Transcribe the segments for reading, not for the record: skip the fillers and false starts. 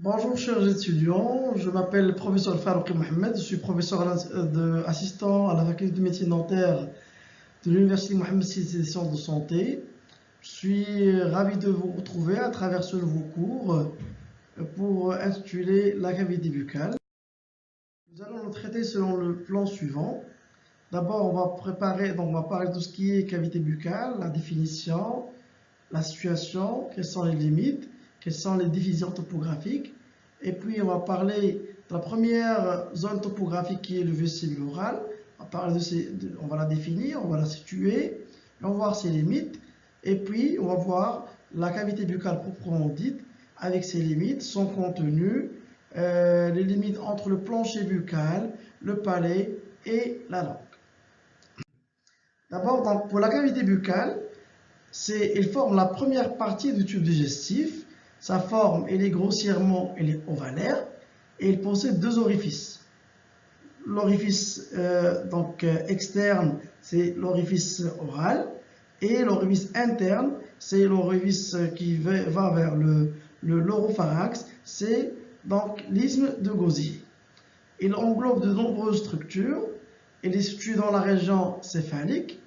Bonjour chers étudiants, je m'appelle le professeur Farouk Mohamed, je suis professeur assistant à la faculté de médecine dentaire de l'Université Mohamed VI des sciences de santé. Je suis ravi de vous retrouver à travers ce nouveau cours pour intituler la cavité buccale. Nous allons le traiter selon le plan suivant. D'abord, on va parler de tout ce qui est cavité buccale, la définition, la situation, quelles sont les limites, quelles sont les divisions topographiques. Et puis, on va parler de la première zone topographique qui est le vestibule oral. On va la définir, on va la situer, on va voir ses limites. Et puis, on va voir la cavité buccale proprement dite, avec ses limites, son contenu, les limites entre le plancher buccal, le palais et la langue. D'abord, pour la cavité buccale, il forme la première partie du tube digestif. Sa forme, elle est grossièrement, elle est ovalaire et il possède deux orifices. L'orifice externe, c'est l'orifice oral et l'orifice interne, c'est l'orifice qui va vers l'oropharynx, c'est donc l'isthme de Gauzier. Il englobe de nombreuses structures. Il est situé dans la région céphalique.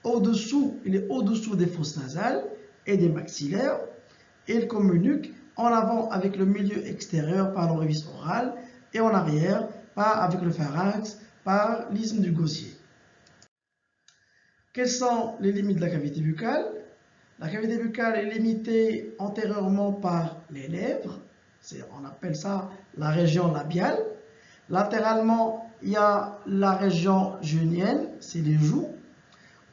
Il est au-dessous des fosses nasales et des maxillaires et il communique en avant avec le milieu extérieur par l'orifice oral et en arrière avec le pharynx par l'isthme du Gauzier. Quelles sont les limites de la cavité buccale? La cavité buccale est limitée antérieurement par les lèvres, on appelle ça la région labiale. Latéralement, il y a la région junienne, c'est les joues.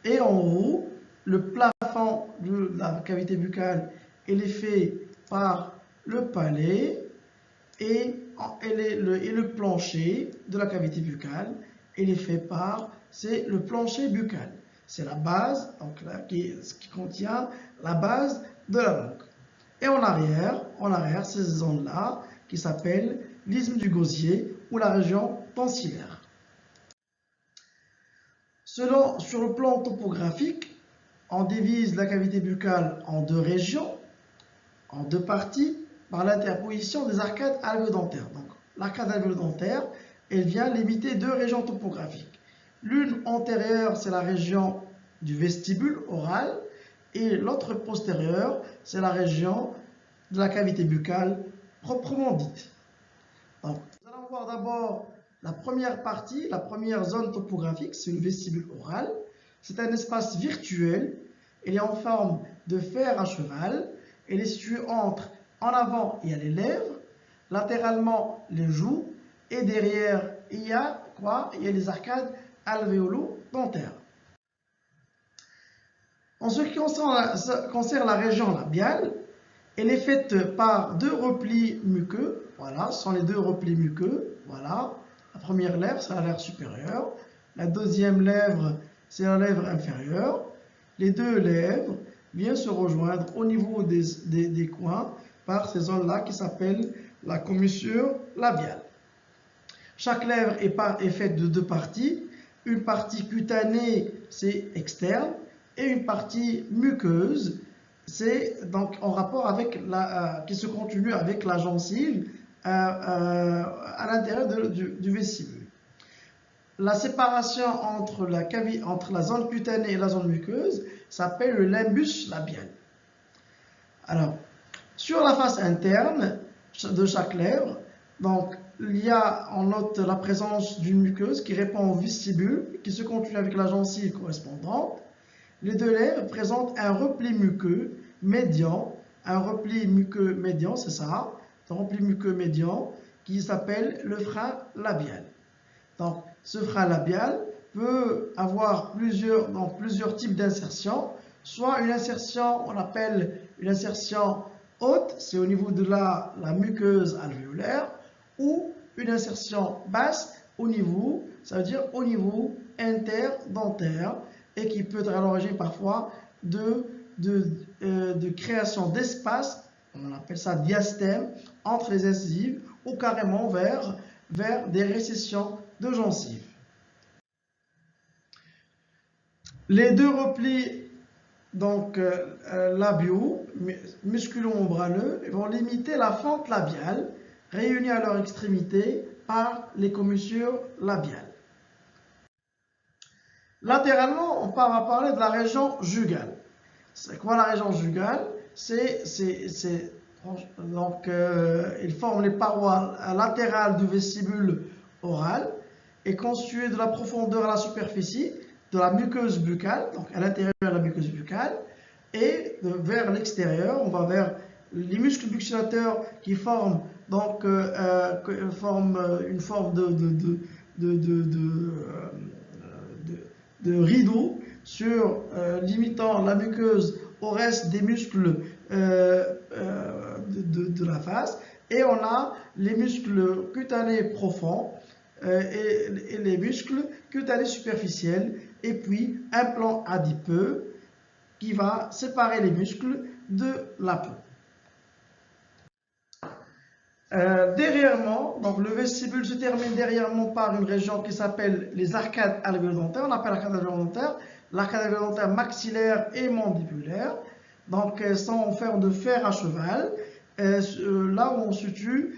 Et en haut, le plafond de la cavité buccale est fait par le palais et le plancher de la cavité buccale est fait par le plancher buccal. C'est la base, donc ce qui contient la base de la langue. Et en arrière, c'est cette zone-là qui s'appelle l'isthme du Gauzier ou la région tonsillaire. Sur le plan topographique, on divise la cavité buccale en deux régions, en deux parties, par l'interposition des arcades alvéolo-dentaires. Donc, l'arcade alvéolo-dentaire, elle vient limiter deux régions topographiques. L'une antérieure, c'est la région du vestibule oral, et l'autre postérieure, c'est la région de la cavité buccale proprement dite. Donc, nous allons voir d'abord la première partie, la première zone topographique, c'est le vestibule oral. C'est un espace virtuel. Il est en forme de fer à cheval. Il est situé en avant, il y a les lèvres, latéralement, les joues, et derrière, il y a quoi? Il y a les arcades alvéolo-dentaires. En ce qui concerne la région labiale, elle est faite par deux replis muqueux. Voilà, ce sont les deux replis muqueux. Voilà. La première lèvre, c'est la lèvre supérieure. La deuxième lèvre, c'est la lèvre inférieure. Les deux lèvres viennent se rejoindre au niveau des coins par ces zones-là qui s'appellent la commissure labiale. Chaque lèvre est faite de deux parties. Une partie cutanée, c'est externe, et une partie muqueuse, c'est donc en rapport avec qui se continue avec la gencive à l'intérieur du vestibule. La séparation entre la zone cutanée et la zone muqueuse s'appelle le limbus labial. Alors, sur la face interne de chaque lèvre, donc on note la présence d'une muqueuse qui répond au vestibule, qui se continue avec la gencive correspondante. Les deux lèvres présentent un repli muqueux médian, c'est ça, un repli muqueux médian qui s'appelle le frein labial. Donc, ce frein labial peut avoir plusieurs types d'insertions, soit une insertion, on appelle une insertion haute, c'est au niveau de la muqueuse alvéolaire, ou une insertion basse ça veut dire au niveau interdentaire, et qui peut être à l'origine parfois de création d'espace, on appelle ça diastème, entre les incisives, ou carrément vers des récessions de gencives. Les deux replis labiaux, musculo-ombraleux, vont limiter la fente labiale réunis à leur extrémité par les commissures labiales. Latéralement, on va parler de la région jugale. C'est quoi la région jugale? Il forme les parois latérales du vestibule oral et constitué de la profondeur à la superficie de la muqueuse buccale, donc à l'intérieur de la muqueuse buccale, et vers l'extérieur, on va vers les muscles buccinateurs qui forment donc une forme de rideau limitant la muqueuse au reste des muscles de la face, et on a les muscles cutanés profonds et les muscles cutanés superficiels, et puis un plan adipeux qui va séparer les muscles de la peau. Derrièrement, donc le vestibule se termine derrièrement par une région qui s'appelle les arcades alvéolo-dentaires. On appelle l'arcade alvéolo-dentaire, l'arcade alvéolo-dentaire maxillaire et mandibulaire. Donc, elles sont en fer de fer à cheval. Là où on situe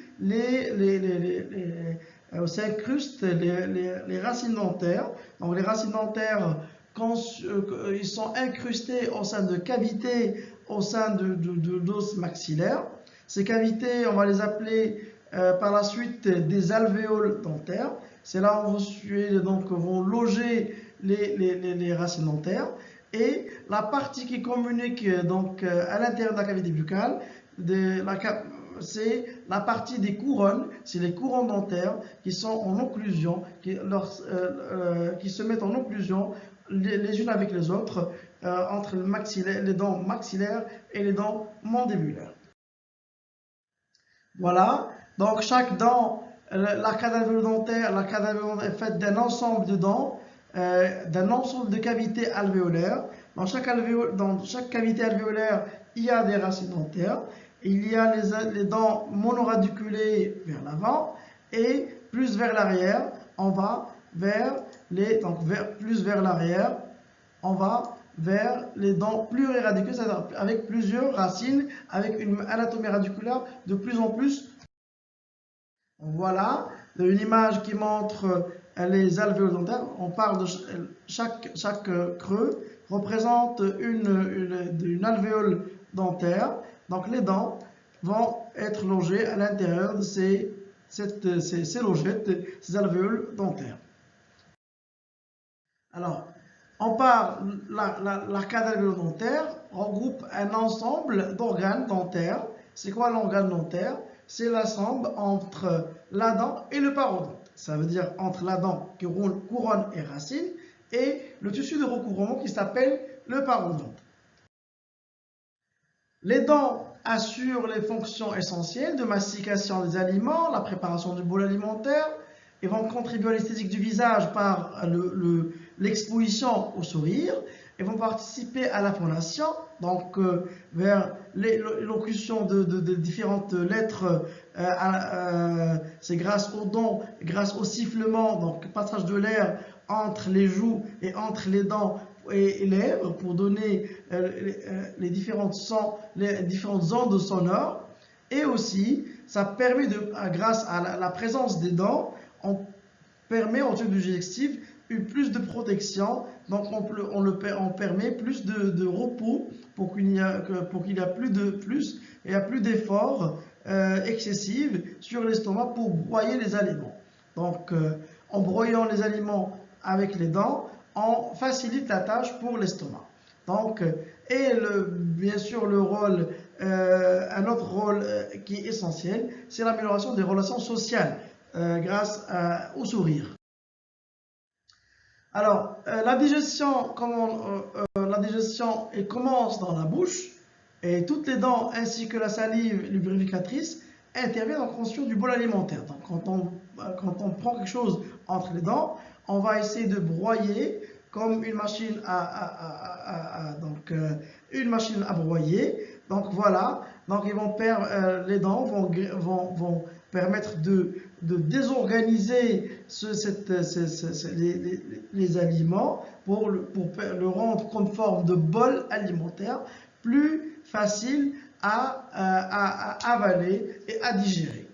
où s'incrustent les racines dentaires. Donc, les racines dentaires, ils sont incrustés au sein de cavités au sein de l'os maxillaire. Ces cavités, on va les appeler par la suite des alvéoles dentaires. C'est là où vont loger les racines dentaires. Et la partie qui communique donc à l'intérieur de la cavité buccale, c'est la partie des couronnes, c'est les couronnes dentaires qui sont en occlusion, qui se mettent en occlusion les unes avec les autres entre les dents maxillaires et les dents mandibulaires. Voilà, donc chaque dent, l'arcade alvéolo-dentaire est faite d'un ensemble de dents, d'un ensemble de cavités alvéolaires. Dans chaque cavité alvéolaire, il y a des racines dentaires. Il y a les dents monoradiculées vers l'avant et plus vers l'arrière, on va vers les dents pluriradiculaires, c'est-à-dire avec plusieurs racines, avec une anatomie radiculaire de plus en plus. Voilà une image qui montre les alvéoles dentaires. On parle de chaque creux représente une alvéole dentaire. Donc les dents vont être logées à l'intérieur de ces logettes, ces alvéoles dentaires. Alors, l'arcade alvéolo-dentaire regroupe un ensemble d'organes dentaires. C'est quoi l'organe dentaire? C'est l'ensemble entre la dent et le parodonte. Ça veut dire entre la dent qui couronne et racine et le tissu de recouvrement qui s'appelle le parodonte. Les dents assurent les fonctions essentielles de mastication des aliments, la préparation du bol alimentaire, et vont contribuer à l'esthétique du visage par l'exposition au sourire, et vont participer à la phonation, donc vers l'élocution de différentes lettres, c'est grâce aux dents, grâce au sifflement, donc passage de l'air entre les joues et entre les dents et lèvres pour donner les différentes ondes sonores. Et aussi, ça permet grâce à la présence des dents, on permet au tube digestif plus de protection, donc on permet plus de repos pour qu'il n'y a plus d'efforts excessifs sur l'estomac pour broyer les aliments. Donc en broyant les aliments avec les dents, on facilite la tâche pour l'estomac. Donc, bien sûr, un autre rôle qui est essentiel, c'est l'amélioration des relations sociales grâce au sourire. Alors, la digestion commence dans la bouche, et toutes les dents ainsi que la salive lubrificatrice interviennent en fonction du bol alimentaire. Donc, quand on prend quelque chose entre les dents, on va essayer de broyer comme une machine à broyer. Donc voilà, donc les dents vont permettre de désorganiser les aliments pour le rendre comme forme de bol alimentaire plus facile à avaler et à digérer.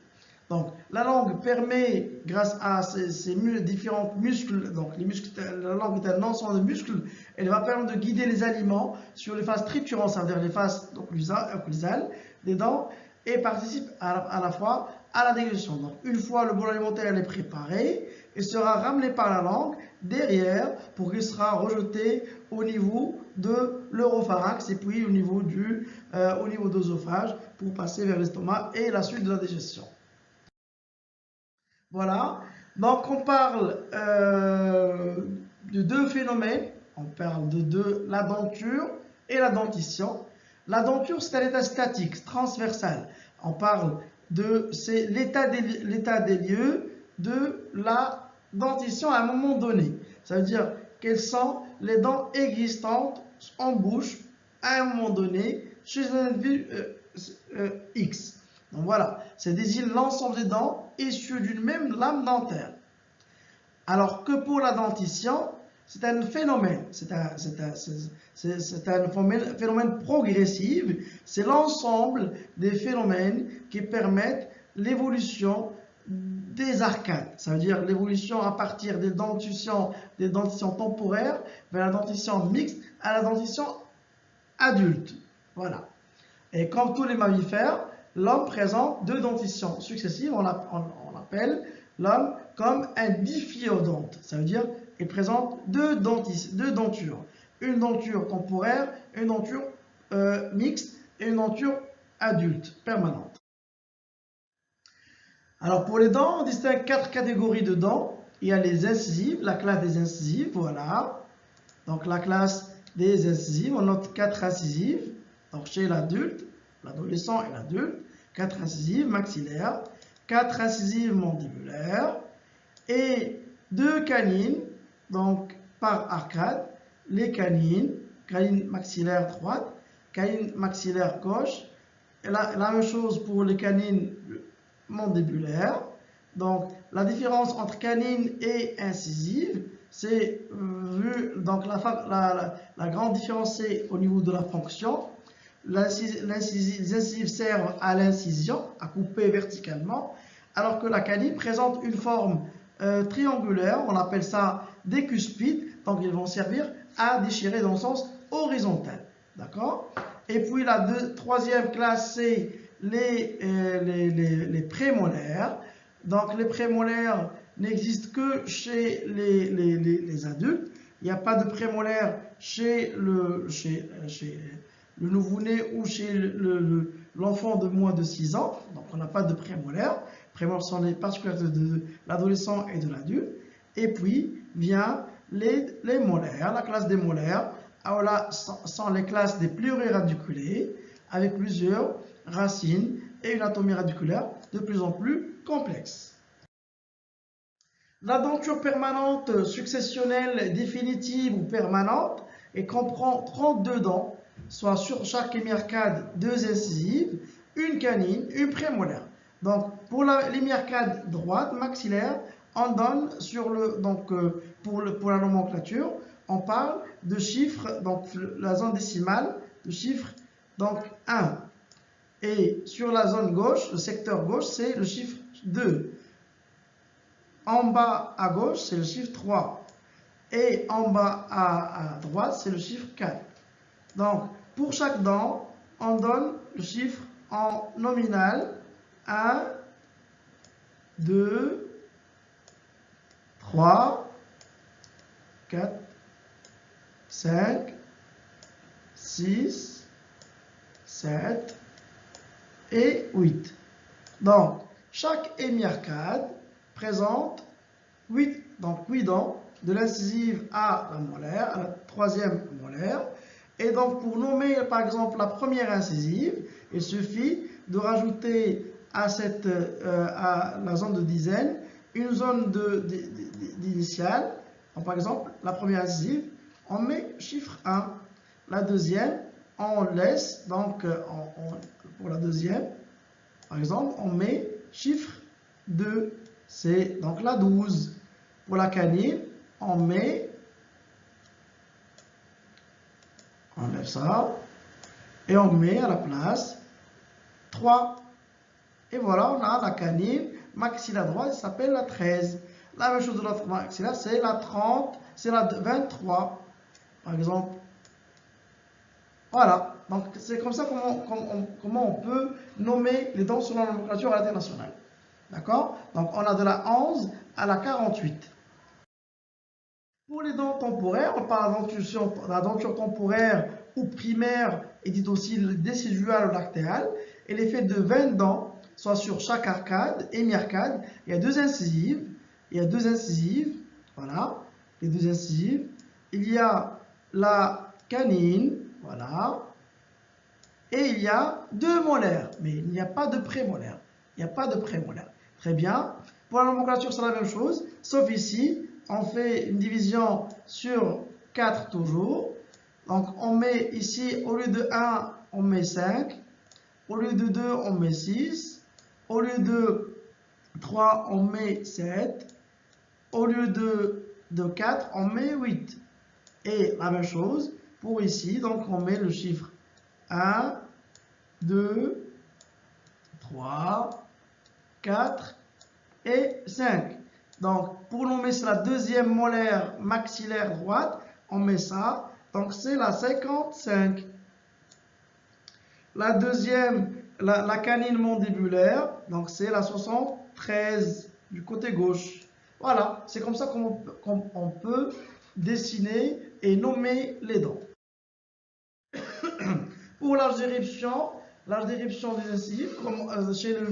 Donc, la langue permet, grâce à ces différents muscles, donc les muscles, la langue est un ensemble de muscles, elle va permettre de guider les aliments sur les phases triturantes, c'est-à-dire les phases occlusales des dents, et participe à la fois à la digestion. Donc, une fois le bol alimentaire est préparé, il sera ramené par la langue derrière pour qu'il sera rejeté au niveau de l'oropharynx et puis au niveau de l'œsophage pour passer vers l'estomac et la suite de la digestion. Voilà, donc on parle de deux phénomènes, on parle de la denture et la dentition. La denture, c'est un état statique, transversal. On parle c'est l'état des lieux de la dentition à un moment donné. Ça veut dire quelles sont les dents existantes en bouche à un moment donné chez un individu X. Donc voilà, ça désigne l'ensemble des dents issues d'une même lame dentaire. Alors que pour la dentition, c'est un phénomène, c'est un phénomène progressif, c'est l'ensemble des phénomènes qui permettent l'évolution des arcades. Ça veut dire l'évolution à partir des dentitions temporaires vers la dentition mixte à la dentition adulte. Voilà. Et comme tous les mammifères, l'homme présente deux dentitions successives. On appelle l'homme comme un diphyodonte. Ça veut dire qu'il présente deux dentures. Une denture temporaire, une denture mixte et une denture adulte, permanente. Alors pour les dents, on distingue quatre catégories de dents. Il y a les incisives, la classe des incisives, voilà. Donc la classe des incisives, on note quatre incisives. Donc chez l'adulte, l'adolescent et l'adulte, 4 incisives maxillaires, 4 incisives mandibulaires et 2 canines, donc par arcade, les canine maxillaire droite, canine maxillaire gauche, et la même chose pour les canines mandibulaires. Donc la différence entre canine et incisive, c'est donc la grande différence c'est au niveau de la fonction. Les incisives servent à l'incision, à couper verticalement, alors que la canine présente une forme triangulaire, on appelle ça des cuspides, donc ils vont servir à déchirer dans le sens horizontal. D'accord? Et puis la troisième classe, c'est les prémolaires. Donc les prémolaires n'existent que chez les adultes. Il n'y a pas de prémolaires chez le nouveau-né ou chez l'enfant de moins de 6 ans. Donc on n'a pas de prémolaires. Prémolaires sont les particularités de l'adolescent et de l'adulte. Et puis vient les molaires, la classe des molaires. Alors là sont les classes des pluriradiculaires avec plusieurs racines et une anatomie radiculaire de plus en plus complexe. La denture permanente, successionnelle, définitive ou permanente, et comprend 32 dents, soit sur chaque hémiarcade 2 incisives, une canine, une prémolaire. Donc pour l'hémiarcade droite, maxillaire, on donne pour la nomenclature, on parle de chiffres, donc la zone décimale, de chiffre donc 1. Et sur la zone gauche, le secteur gauche, c'est le chiffre 2. En bas à gauche, c'est le chiffre 3. Et en bas à droite, c'est le chiffre 4. Donc, pour chaque dent, on donne le chiffre en nominal 1, 2, 3, 4, 5, 6, 7 et 8. Donc, chaque hémiarcade présente 8 dents, de l'incisive à la molaire, à la troisième molaire. Et donc, pour nommer par exemple la première incisive, il suffit de rajouter à la zone de dizaine une zone d'initiale. Par exemple, la première incisive, on met chiffre 1. La deuxième, on laisse, donc pour la deuxième, par exemple, on met chiffre 2. C'est donc la 12. Pour la canine, on enlève ça, et on met à la place 3. Et voilà, on a la canine maxillaire droite, qui s'appelle la 13. La même chose de l'autre maxillaire, c'est la 30, c'est la 23, par exemple. Voilà, donc c'est comme ça comment on peut nommer les dents selon la nomenclature à l'international. D'accord? Donc on a de la 11 à la 48. Pour les dents temporaires, on parle de la denture temporaire ou primaire, et dit aussi décisuale ou lactéale. Elle est faite de 20 dents, soit sur chaque arcade et mi-arcade. Il y a deux incisives. Voilà, les deux incisives. Il y a la canine, voilà. Et il y a deux molaires, mais il n'y a pas de prémolaire. Très bien. Pour la nomenclature, c'est la même chose, sauf ici, on fait une division sur 4 toujours. Donc, on met ici, au lieu de 1, on met 5. Au lieu de 2, on met 6. Au lieu de 3, on met 7. Au lieu de 4, on met 8. Et la même chose pour ici, donc on met le chiffre 1, 2, 3, 4 et 5. Donc, pour nommer la deuxième molaire maxillaire droite, on met ça. Donc, c'est la 55. La deuxième, la canine mandibulaire, donc c'est la 73 du côté gauche. Voilà, c'est comme ça qu'on peut dessiner et nommer les dents. Pour l'âge d'éruption des incisives, comme chez le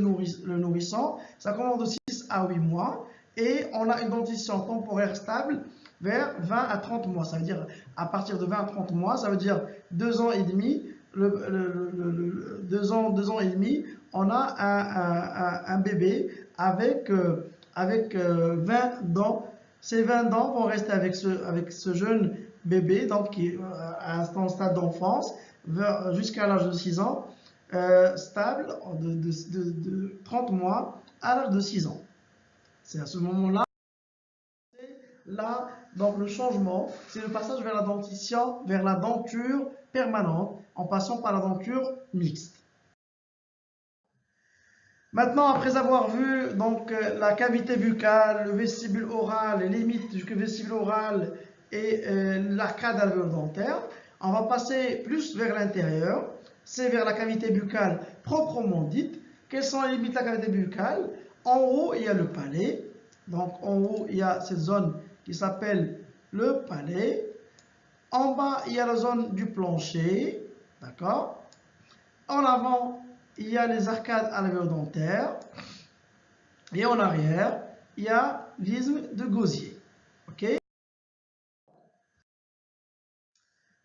nourrisson, ça commence de 6 à 8 mois et on a une dentition temporaire stable vers 20 à 30 mois. Ça veut dire à partir de 20 à 30 mois, ça veut dire 2 ans et demi. 2 ans et demi, on a un bébé avec 20 dents. Ces 20 dents vont rester avec ce jeune bébé, donc qui est à un stade d'enfance, jusqu'à l'âge de 6 ans, stable de 30 mois à l'âge de 6 ans. C'est à ce moment-là, donc le changement, c'est le passage vers la dentition, vers la denture permanente, en passant par la denture mixte. Maintenant, après avoir vu donc la cavité buccale, le vestibule oral, les limites du vestibule oral et l'arcade alvéolo-dentaire, on va passer plus vers l'intérieur, c'est vers la cavité buccale proprement dite. Quelles sont les limites de la cavité buccale? En haut, il y a le palais. Donc en haut, il y a cette zone qui s'appelle le palais. En bas, il y a la zone du plancher. D'accord? En avant, il y a les arcades alvéolo-dentaires. Et en arrière, il y a l'isthme de Gauzier. Ok?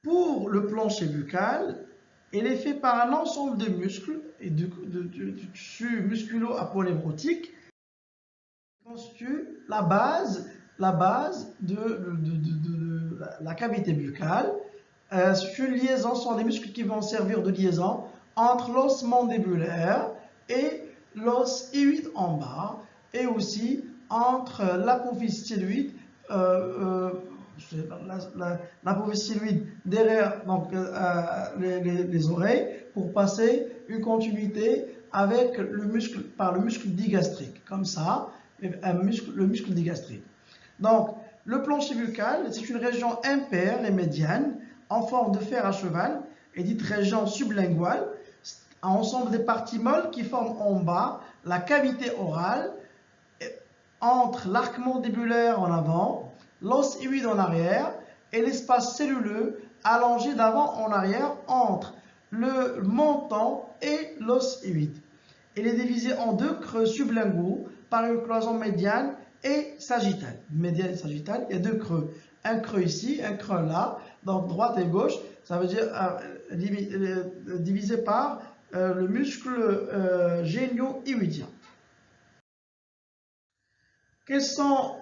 Pour le plancher buccal, il est fait par un ensemble de muscles et du tissu musculo-aponévrotique qui constitue la base de la cavité buccale. C'est une liaison, ce sont des muscles qui vont servir de liaison entre l'os mandibulaire et l'os hyoïde en bas, et aussi entre l'apophyse styloïde, l'apophyse styloïde derrière donc, les oreilles, pour passer une continuité avec par le muscle digastrique, comme ça, le muscle digastrique. Donc, le plancher buccal, c'est une région impaire et médiane en forme de fer à cheval, et dite région sublinguale, un ensemble des parties molles qui forment en bas la cavité orale, entre l'arc mandibulaire en avant, l'os hyoïde en arrière et l'espace celluleux allongé d'avant en arrière entre le menton et l'os hyoïde. Il est divisé en deux creux sublinguaux par une cloison médiane et sagittale. Médiane et sagittale, il y a deux creux. Un creux ici, un creux là, donc droite et gauche, ça veut dire divisé par le muscle génio-hyoïdien. Quels sont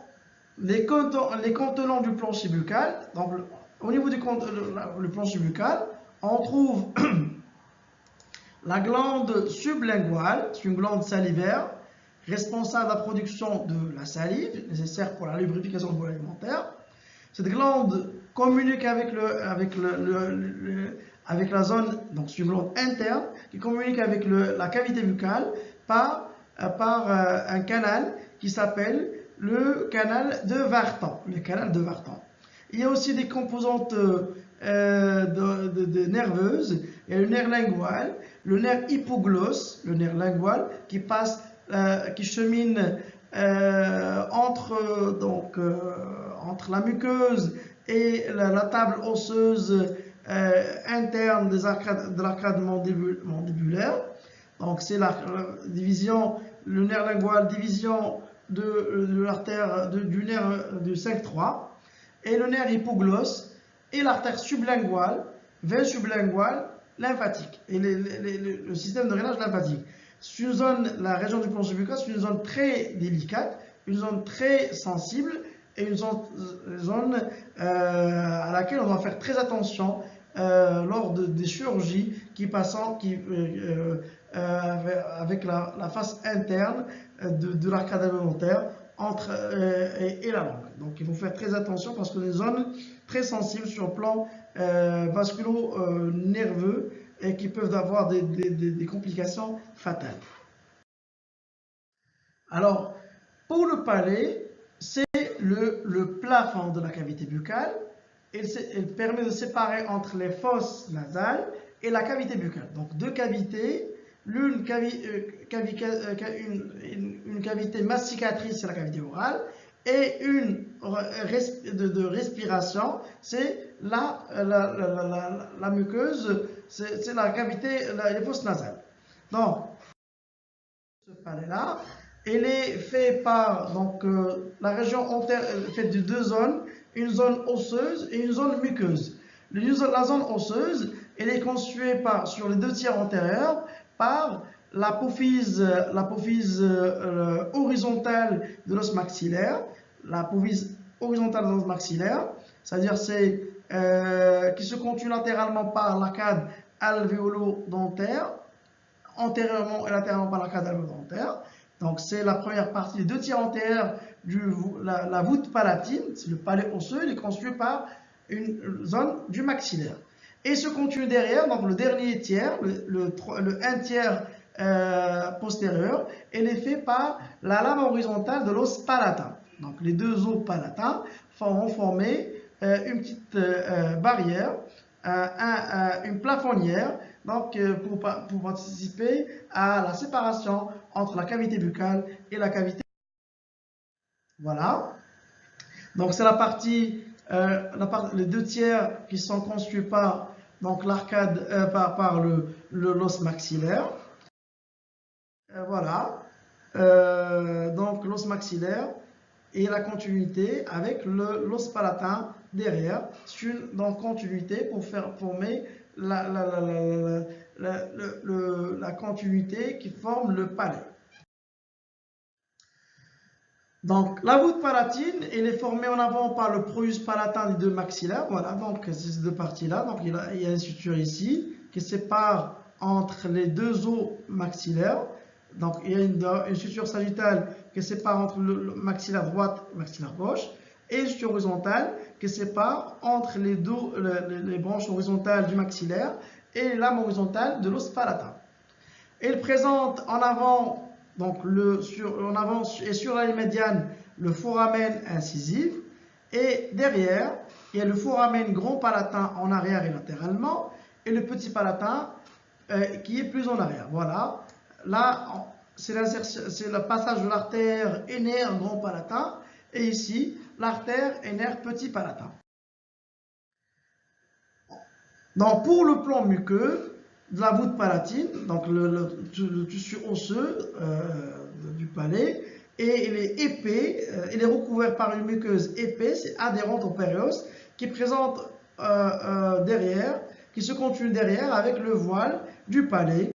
les contenants du plancher buccal? Donc, au niveau du plancher buccal, on trouve la glande sublinguale, c'est une glande salivaire responsable de la production de la salive nécessaire pour la lubrification de bol alimentaire. Cette glande communique avec la zone, donc c'est une glande interne qui communique avec la cavité buccale par un canal qui s'appelle le canal de Vartan. Il y a aussi des composantes nerveuses. Il y a le nerf lingual, le nerf hypoglosse, le nerf lingual qui chemine entre la muqueuse et la table osseuse interne de l'arcade mandibulaire. Donc c'est la division, le nerf lingual, division de l'artère du nerf du 5-3, et le nerf hypoglosse et l'artère sublinguale, veine sublinguale lymphatique, et le système de drainage lymphatique. C'est une zone, la région du plancher buccal, c'est une zone très délicate, une zone très sensible, et une zone à laquelle on doit faire très attention lors des chirurgies avec la face interne de l'arcade alimentaire et la langue. Donc il faut faire très attention parce que c'est une zone très sensible sur le plan vasculo-nerveux et qui peuvent avoir des complications fatales. Alors, pour le palais, c'est le plafond de la cavité buccale. Il permet de séparer entre les fosses nasales et la cavité buccale. Donc deux cavités, une cavité masticatrice, c'est la cavité orale, et une de respiration, c'est la muqueuse, c'est la cavité, les fosses nasales. Donc, ce palais-là, il est fait par la région faite de deux zones, une zone osseuse et une zone muqueuse. La zone osseuse, elle est constituée sur les 2/3 antérieurs par l'apophyse horizontale de l'os maxillaire, c'est-à-dire qui se continue latéralement par l'arcade alvéolo-dentaire, antérieurement et latéralement par l'arcade alvéolo-dentaire. Donc c'est la première partie, les 2/3 antérieurs la voûte palatine, c'est le palais osseux, il est constitué par une zone du maxillaire. Et se continue derrière, donc le dernier tiers, le 1/3 postérieur, elle est fait par la lame horizontale de l'os palatin. Donc les deux os palatins vont former une petite barrière, une plafonnière, donc pour participer à la séparation entre la cavité buccale et la cavité. Voilà. Donc c'est la partie, les 2/3 qui sont constitués par l'arcade, par l'os maxillaire. Voilà. Donc l'os maxillaire et la continuité avec l'os palatin derrière, donc continuité pour former la continuité qui forme le palais. Donc la voûte palatine, elle est formée en avant par le prohus palatin des deux maxillaires. Voilà, donc c'est ces deux parties-là. Donc il y a une suture ici qui sépare entre les deux os maxillaires. Donc il y a une suture sagittale qui sépare entre le maxillaire droite et le maxillaire gauche, et une suture horizontale qui sépare entre les branches horizontales du maxillaire et les lames horizontales de l'os palatin. Elle présente en avant, en avant et sur la ligne médiane, le foramen incisif, et derrière, il y a le foramen grand palatin en arrière et latéralement, et le petit palatin qui est plus en arrière. Voilà. Là, c'est le passage de l'artère aînaire grand palatin, et ici, l'artère aînaire petit palatin. Donc, pour le plan muqueux de la voûte palatine, donc le tissu osseux du palais, et il est épais, il est recouvert par une muqueuse épaisse, c'est adhérente au périos, qui présente derrière, qui se continue derrière avec le voile du palais,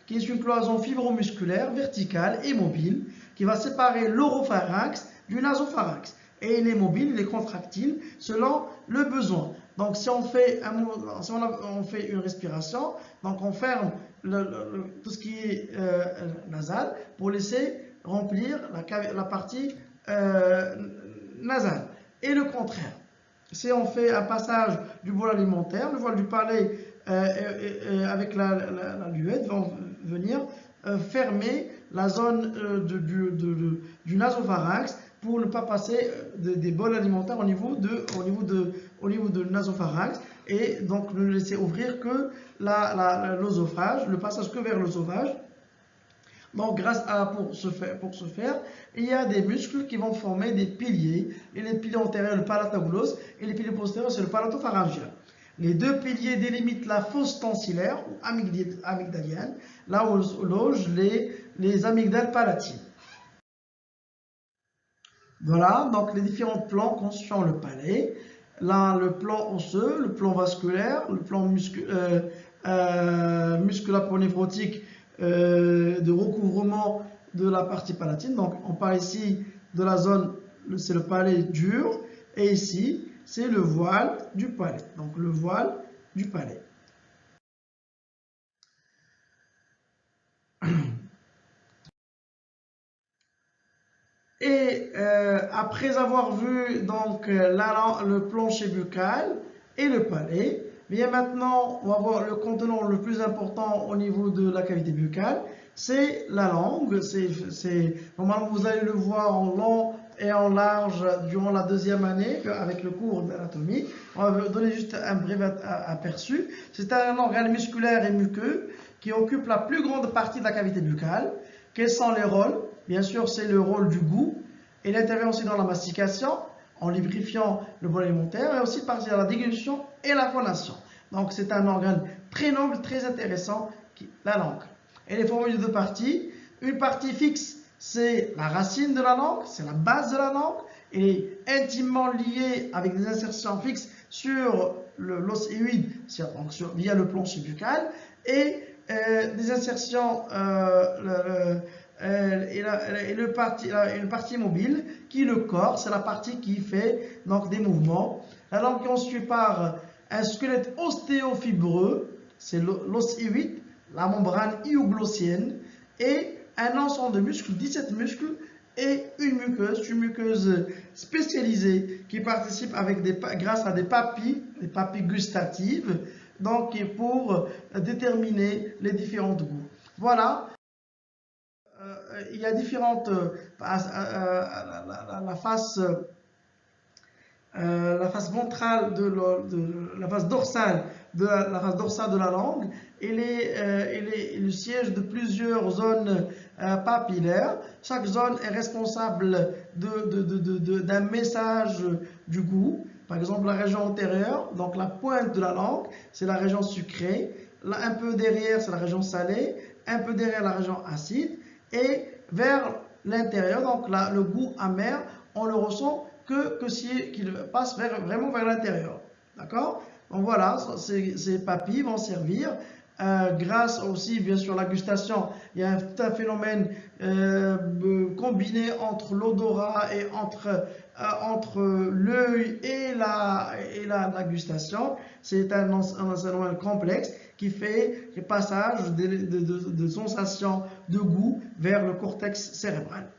qui est une cloison fibromusculaire verticale et mobile, qui va séparer l'oropharynx du nasopharynx. Et il est mobile, il est contractile selon le besoin. Donc si on fait une respiration, donc on ferme tout ce qui est nasal pour laisser remplir la partie nasale. Et le contraire, si on fait un passage du voile alimentaire, le voile du palais avec la luette vont venir fermer la zone du nasopharynx pour ne pas passer des bols alimentaires au niveau de nasopharynx, et donc ne laisser ouvrir que l'œsophage, le passage que vers l'œsophage. Donc, pour ce faire, il y a des muscles qui vont former des piliers. Et les piliers antérieurs, le palatoglosse, et les piliers postérieurs, c'est le palatopharyngien. Les deux piliers délimitent la fosse tonsillaire ou amygdalienne, là où logent les amygdales palatines. Voilà, donc les différents plans constituant le palais. Là, le plan osseux, le plan vasculaire, le plan musculaponéphrotique de recouvrement de la partie palatine. Donc, on parle ici de la zone, c'est le palais dur, et ici, c'est le voile du palais. Donc, le voile du palais. Et après avoir vu donc le plancher buccal et le palais, bien maintenant on va voir le contenant le plus important au niveau de la cavité buccale, c'est la langue. Normalement vous allez le voir en long et en large durant la deuxième année avec le cours d'anatomie. On va vous donner juste un bref aperçu. C'est un organe musculaire et muqueux qui occupe la plus grande partie de la cavité buccale. Quels sont les rôles? Bien sûr, c'est le rôle du goût. Il intervient aussi dans la mastication, en lubrifiant le bol alimentaire, et aussi par la dégustation et la phonation. Donc, c'est un organe très noble, très intéressant, la langue. Elle est formée de deux parties. Une partie fixe, c'est la racine de la langue, c'est la base de la langue. Elle est intimement liée avec des insertions fixes sur l'os hyoïde, via le plancher buccal, et des insertions une partie mobile qui est le corps, c'est la partie qui fait donc des mouvements. La langue est constituée par un squelette ostéofibreux, c'est l'os hyoïde, la membrane hyoglossienne, et un ensemble de muscles, 17 muscles, et une muqueuse spécialisée qui participe grâce à des papilles gustatives, donc pour déterminer les différents goûts. Voilà. Il y a différentes la face ventrale la face dorsale de la langue. Elle est le siège de plusieurs zones papillaires. Chaque zone est responsable d'un message du goût. Par exemple, la région antérieure, donc la pointe de la langue, c'est la région sucrée. Là, un peu derrière, c'est la région salée. Un peu derrière, la région acide. Et vers l'intérieur, donc là, le goût amer, on le ressent que si qu'il passe vraiment vers l'intérieur. D'accord? Donc voilà, ces papilles vont servir. Grâce aussi, bien sûr, à la gustation, il y a tout un phénomène combiné entre l'odorat et entre l'œil et la gustation. C'est un phénomène complexe qui fait le passage de sensations de goût vers le cortex cérébral.